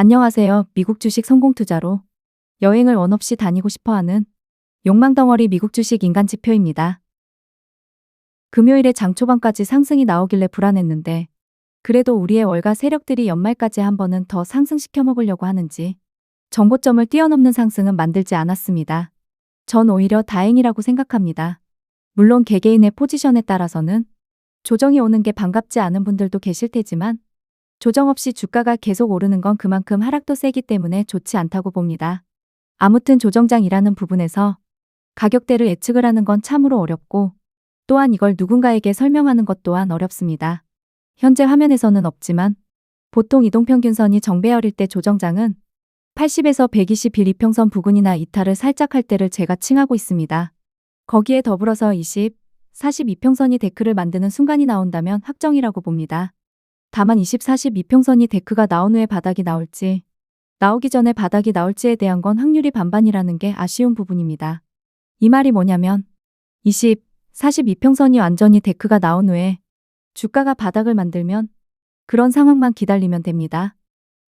안녕하세요. 미국 주식 성공 투자로 여행을 원 없이 다니고 싶어하는 욕망덩어리 미국 주식 인간지표입니다. 금요일에 장 초반까지 상승이 나오길래 불안했는데 그래도 우리의 월가 세력들이 연말까지 한 번은 더 상승시켜 먹으려고 하는지 정고점을 뛰어넘는 상승은 만들지 않았습니다. 전 오히려 다행이라고 생각합니다. 물론 개개인의 포지션에 따라서는 조정이 오는 게 반갑지 않은 분들도 계실 테지만 조정 없이 주가가 계속 오르는 건 그만큼 하락도 세기 때문에 좋지 않다고 봅니다. 아무튼 조정장이라는 부분에서 가격대를 예측을 하는 건 참으로 어렵고 또한 이걸 누군가에게 설명하는 것 또한 어렵습니다. 현재 화면에서는 없지만 보통 이동평균선이 정배열일 때 조정장은 80에서 120일 이평선 부근이나 이탈을 살짝 할 때를 제가 칭하고 있습니다. 거기에 더불어서 20, 40 이평선이 데크를 만드는 순간이 나온다면 확정이라고 봅니다. 다만 20, 40 이평선이 데크가 나온 후에 바닥이 나올지 나오기 전에 바닥이 나올지에 대한 건 확률이 반반이라는 게 아쉬운 부분입니다. 이 말이 뭐냐면 20, 40 이평선이 완전히 데크가 나온 후에 주가가 바닥을 만들면 그런 상황만 기다리면 됩니다.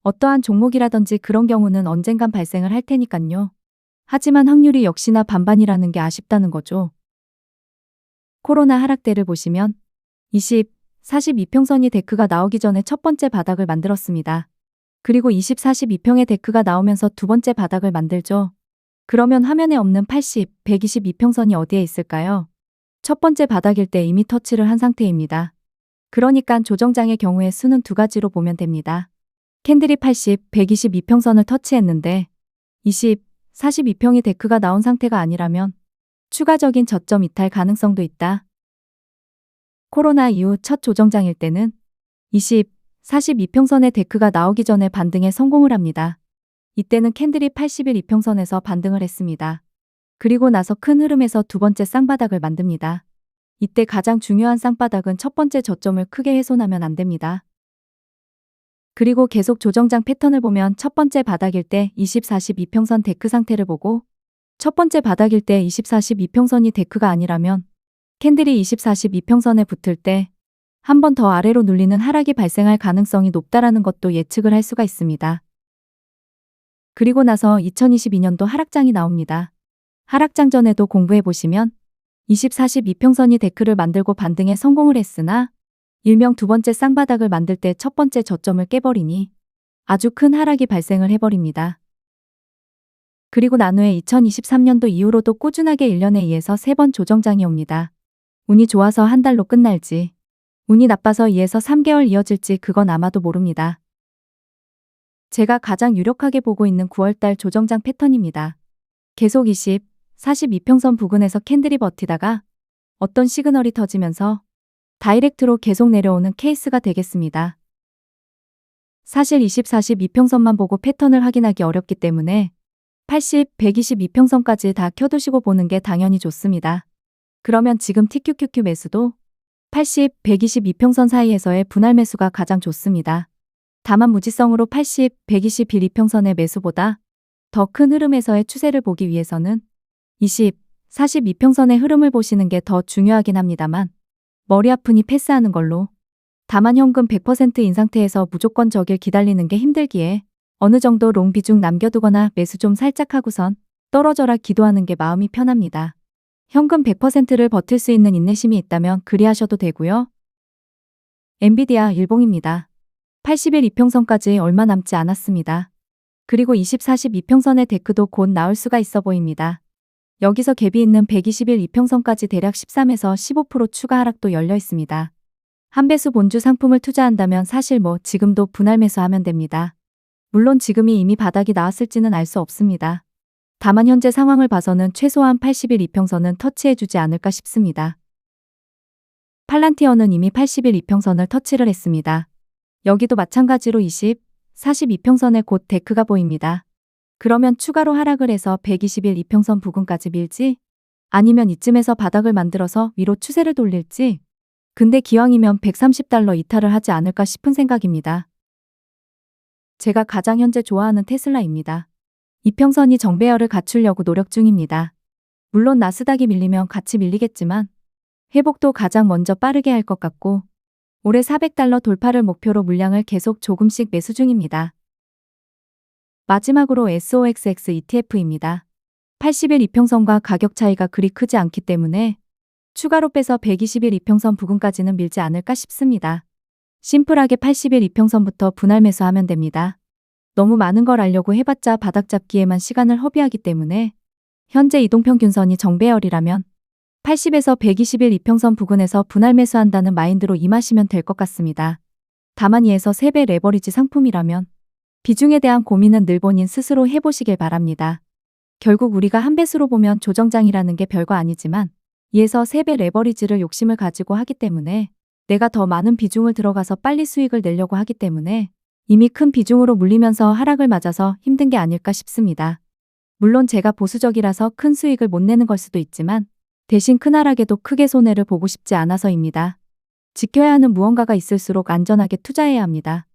어떠한 종목이라든지 그런 경우는 언젠간 발생을 할 테니깐요. 하지만 확률이 역시나 반반이라는 게 아쉽다는 거죠. 코로나 하락대를 보시면 20, 40 이평선이 데크가 나오기 전에 첫 번째 바닥을 만들었습니다. 그리고 20, 40 이평의 데크가 나오면서 두 번째 바닥을 만들죠. 그러면 화면에 없는 80, 120 이평선이 어디에 있을까요? 첫 번째 바닥일 때 이미 터치를 한 상태입니다. 그러니까 조정장의 경우에 수는 두 가지로 보면 됩니다. 캔들이 80, 120 이평선을 터치했는데 20, 40 이평이 데크가 나온 상태가 아니라면 추가적인 저점 이탈 가능성도 있다. 코로나 이후 첫 조정장일 때는 20, 40 이평선의 데크가 나오기 전에 반등에 성공을 합니다. 이때는 캔들이 80일 이평선에서 반등을 했습니다. 그리고 나서 큰 흐름에서 두 번째 쌍바닥을 만듭니다. 이때 가장 중요한 쌍바닥은 첫 번째 저점을 크게 훼손하면 안 됩니다. 그리고 계속 조정장 패턴을 보면 첫 번째 바닥일 때 20, 40 이평선 데크 상태를 보고 첫 번째 바닥일 때 20, 40 이평선이 데크가 아니라면 캔들이 20, 40 이평선에 붙을 때 한 번 더 아래로 눌리는 하락이 발생할 가능성이 높다라는 것도 예측을 할 수가 있습니다. 그리고 나서 2022년도 하락장이 나옵니다. 하락장 전에도 공부해 보시면 20, 40 이평선이 데크를 만들고 반등에 성공을 했으나 일명 두 번째 쌍바닥을 만들 때 첫 번째 저점을 깨버리니 아주 큰 하락이 발생을 해버립니다. 그리고 난 후에 2023년도 이후로도 꾸준하게 1년에 2에서 3번 조정장이 옵니다. 운이 좋아서 한 달로 끝날지 운이 나빠서 2에서 3개월 이어질지 그건 아마도 모릅니다. 제가 가장 유력하게 보고 있는 9월달 조정장 패턴입니다. 계속 20, 40 이평선 부근에서 캔들이 버티다가 어떤 시그널이 터지면서 다이렉트로 계속 내려오는 케이스가 되겠습니다. 사실 20, 40 이평선만 보고 패턴을 확인하기 어렵기 때문에 80, 120 이평선까지 다 켜두시고 보는 게 당연히 좋습니다. 그러면 지금 TQQQ 매수도 80, 120 이평선 사이에서의 분할 매수가 가장 좋습니다. 다만 무지성으로 80, 121 이평선의 매수보다 더 큰 흐름에서의 추세를 보기 위해서는 20, 40 이평선의 흐름을 보시는 게 더 중요하긴 합니다만 머리 아프니 패스하는 걸로. 다만 현금 100%인 상태에서 무조건 저길 기다리는 게 힘들기에 어느 정도 롱 비중 남겨두거나 매수 좀 살짝 하고선 떨어져라 기도하는 게 마음이 편합니다. 현금 100%를 버틸 수 있는 인내심이 있다면 그리 하셔도 되고요. 엔비디아 일봉입니다. 80일 이평선까지 얼마 남지 않았습니다. 그리고 20, 40 이평선의 데크도 곧 나올 수가 있어 보입니다. 여기서 갭이 있는 120일 이평선까지 대략 13에서 15% 추가 하락도 열려 있습니다. 한 배수 본주 상품을 투자한다면 사실 지금도 분할 매수하면 됩니다. 물론 지금이 이미 바닥이 나왔을지는 알 수 없습니다. 다만 현재 상황을 봐서는 최소한 80일 이평선은 터치해주지 않을까 싶습니다. 팔란티어는 이미 80일 이평선을 터치를 했습니다. 여기도 마찬가지로 20, 40 이평선에 곧 데크가 보입니다. 그러면 추가로 하락을 해서 120일 이평선 부근까지 밀지 아니면 이쯤에서 바닥을 만들어서 위로 추세를 돌릴지 근데 기왕이면 130달러 이탈을 하지 않을까 싶은 생각입니다. 제가 가장 현재 좋아하는 테슬라입니다. 이평선이 정배열을 갖추려고 노력 중입니다. 물론 나스닥이 밀리면 같이 밀리겠지만 회복도 가장 먼저 빠르게 할 것 같고 올해 400달러 돌파를 목표로 물량을 계속 조금씩 매수 중입니다. 마지막으로 SOXX ETF입니다. 80일 이평선과 가격 차이가 그리 크지 않기 때문에 추가로 빼서 120일 이평선 부근까지는 밀지 않을까 싶습니다. 심플하게 80일 이평선부터 분할 매수하면 됩니다. 너무 많은 걸 알려고 해봤자 바닥 잡기에만 시간을 허비하기 때문에 현재 이동평균선이 정배열이라면 80에서 120일 이평선 부근에서 분할 매수한다는 마인드로 임하시면 될 것 같습니다. 다만 이에서 3배 레버리지 상품이라면 비중에 대한 고민은 늘 본인 스스로 해보시길 바랍니다. 결국 우리가 한 배수로 보면 조정장이라는 게 별거 아니지만 이에서 3배 레버리지를 욕심을 가지고 하기 때문에 내가 더 많은 비중을 들어가서 빨리 수익을 내려고 하기 때문에 이미 큰 비중으로 물리면서 하락을 맞아서 힘든 게 아닐까 싶습니다. 물론 제가 보수적이라서 큰 수익을 못 내는 걸 수도 있지만 대신 큰 하락에도 크게 손해를 보고 싶지 않아서입니다. 지켜야 하는 무언가가 있을수록 안전하게 투자해야 합니다.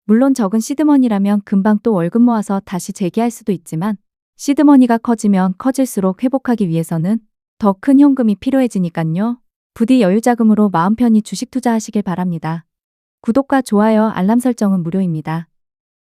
물론 적은 시드머니라면 금방 또 월급 모아서 다시 재기할 수도 있지만 시드머니가 커지면 커질수록 회복하기 위해서는 더 큰 현금이 필요해지니깐요. 부디 여유자금으로 마음 편히 주식 투자하시길 바랍니다. 구독과 좋아요, 알람 설정은 무료입니다.